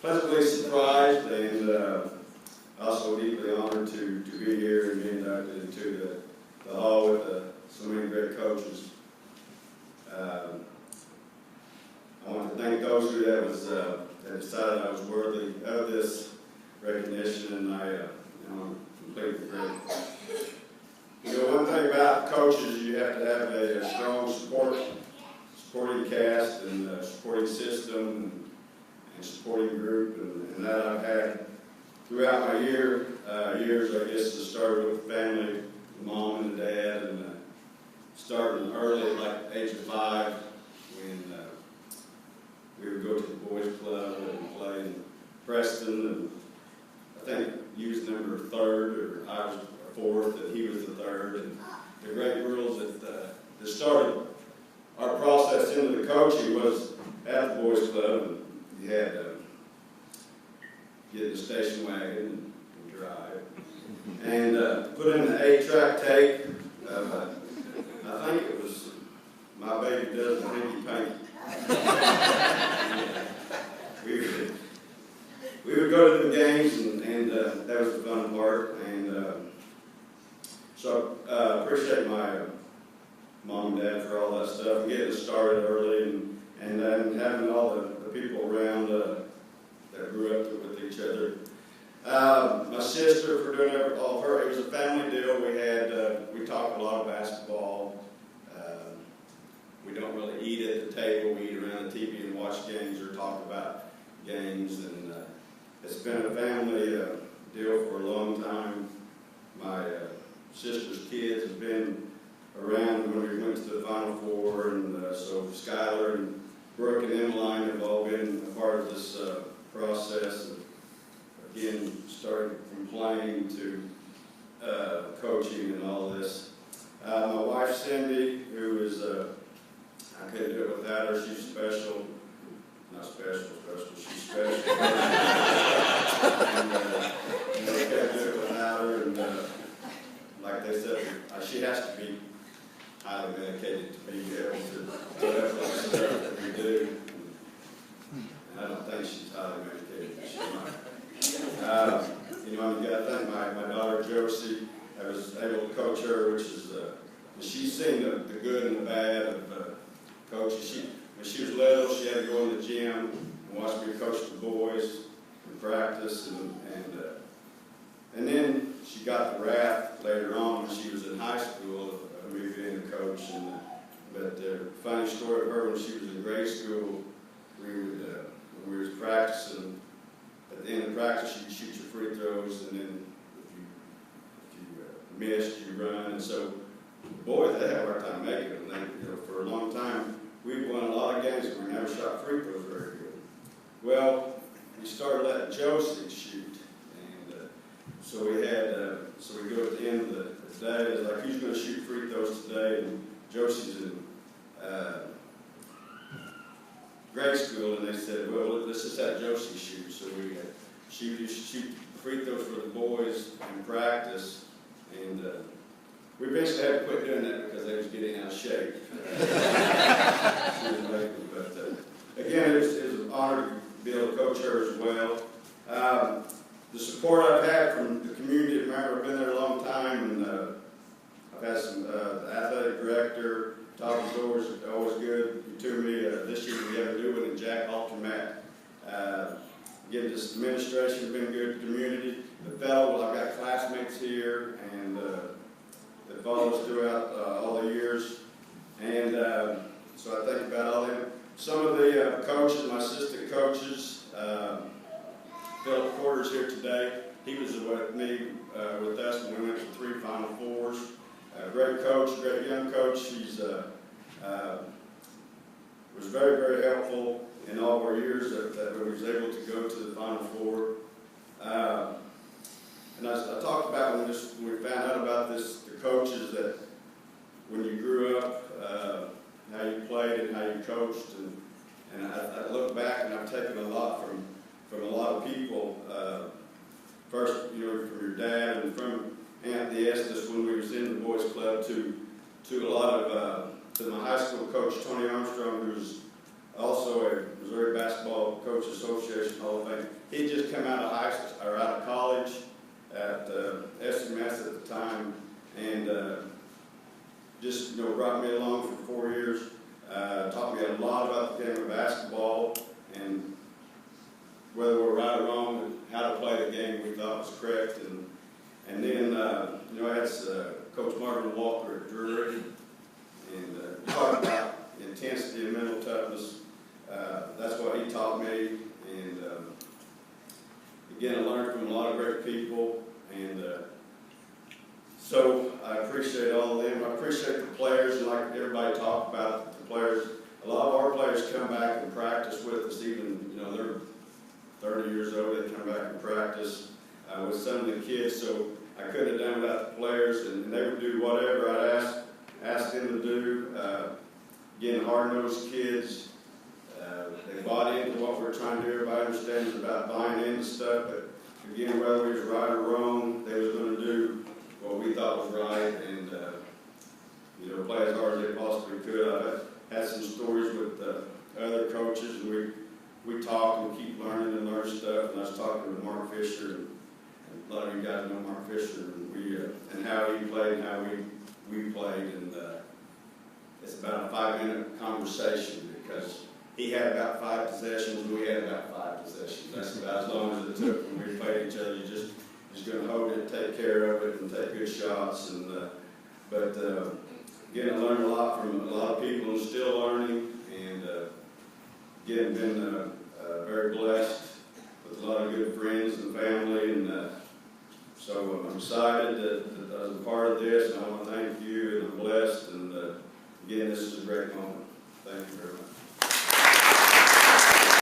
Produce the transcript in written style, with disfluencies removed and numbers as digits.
pleasantly surprised and also deeply honored to be here and be inducted into the hall with so many great coaches. I want to thank those who that decided I was worthy of this recognition, and I'm completely grateful. You know, one thing about coaches, you have to have a strong supporting cast and supporting system and supporting group, and that I've had throughout my years. I guess it started with family, mom and dad, and starting early, like the age of 5, when we would go to the boys' club and play in Preston, and I think he was number 3rd, or I was 4th, and he was the 3rd, and the great rules that started our process into the coaching was at the boys' club, and you had to get in the station wagon and drive, and put in the 8-track tape of, I think it was My Baby Does the Hanky Panky. We would go to the games, and that was the fun part. And so I appreciate my mom and dad for all that stuff and getting us started early, and having all the people around that grew up with each other. My sister for doing all of her. It was a family deal. We talked a lot of basketball. We don't really eat at the table. We eat around the TV and watch games or talk about games, and it's been a family deal for a long time. My sister's kids have been around when we went to the Final Four, and so Skylar and Brooke and Emmeline have all been a part of this process. Again, starting from playing to coaching and all this. My wife Cindy, who is I couldn't do it without her. She's special. Not special, she's special. And I can't do it without her. And like they said, she has to be highly medicated to be able to do everything stuff that we do. And I don't think she's highly medicated, but she might. You know, I got to thank my daughter Josie. I was able to coach her, which is she's seen the good and the bad of coaches. When she was little, she had to go in the gym and watch me coach the boys and practice, and then she got the wrath later on when she was in high school of me being a coach. But the funny story of her, when she was in grade school, when we was practicing, at the end of practice, you could shoot your free throws, and then if you missed, you run. And so boys, they have a hard time making them. For a long time, we won a lot of games, but we never shot free throws very good. Well, we started letting Josie shoot, and so we go at the end of the day. It's like, who's going to shoot free throws today? And Josie's in grade school, and they said, well, let's just have Josie shoot. So she used to shoot free throws for the boys in practice, and we eventually had to quit doing that because they was getting out of shape. But again, it was an honor to be able to coach her as well. The support I've had from the community, remember, I've been there a long time, and I've had some the athletic director. Todd was always good to me. This year we have a new one, and Jack Altermat. Again, this administration has been good to the community. The fellow, I've got classmates here, and that followed us throughout all the years. And so I think about all them. Some of the coaches, my assistant coaches, Philip Porter's here today. He was with me, with us when we went to 3 Final Fours. Great coach, great young coach. He's was very, very helpful in all of our years that we was able to go to the Final Four. And I talked about when we found out about this, the coaches, that when you grew up, how you played and how you coached, and I look back and I've taken a lot from a lot of people. First, from your dad and from Anthony Estes when we was in the boys club, to a lot of to my high school coach Tony Armstrong, who's also a Missouri Basketball Coaches Association Hall of Fame. He just come out of out of college at SMS at the time, and just brought me along for 4 years. Taught me a lot about the game of basketball and whether we're right or wrong, how to play the game we thought was correct. And then I had Coach Marvin Walker at Drury, and talked about intensity and mental toughness. That's what he taught me, and again, I learned from a lot of great people, and so I appreciate all of them. I appreciate the players, and like everybody talked about, the players. A lot of our players come back and practice with us, even they're 30 years old. They come back and practice with some of the kids. So I couldn't have done without the players, and they would do whatever I'd ask them to do. Again, hard-nosed kids. They bought into what we're trying to do. Everybody understands about buying into stuff, but again, whether we was right or wrong, they was going to do what we thought was right, and play as hard as they possibly could. I've had some stories with other coaches, and we talk and keep learning and learn stuff. And I was talking with Mark Fisher, and a lot of you guys know Mark Fisher, and how he played and how we played, and it's about a 5-minute conversation because he had about 5 possessions, and we had about 5 possessions. That's about as long as it took when we played each other. You just going to hold it, take care of it, and take good shots. And but again, I learned a lot from a lot of people, and still learning. And again, been very blessed with a lot of good friends and family, and so I'm excited that I was a part of this. And I want to thank you, and I'm blessed. And again, this is a great moment. Thank you very much.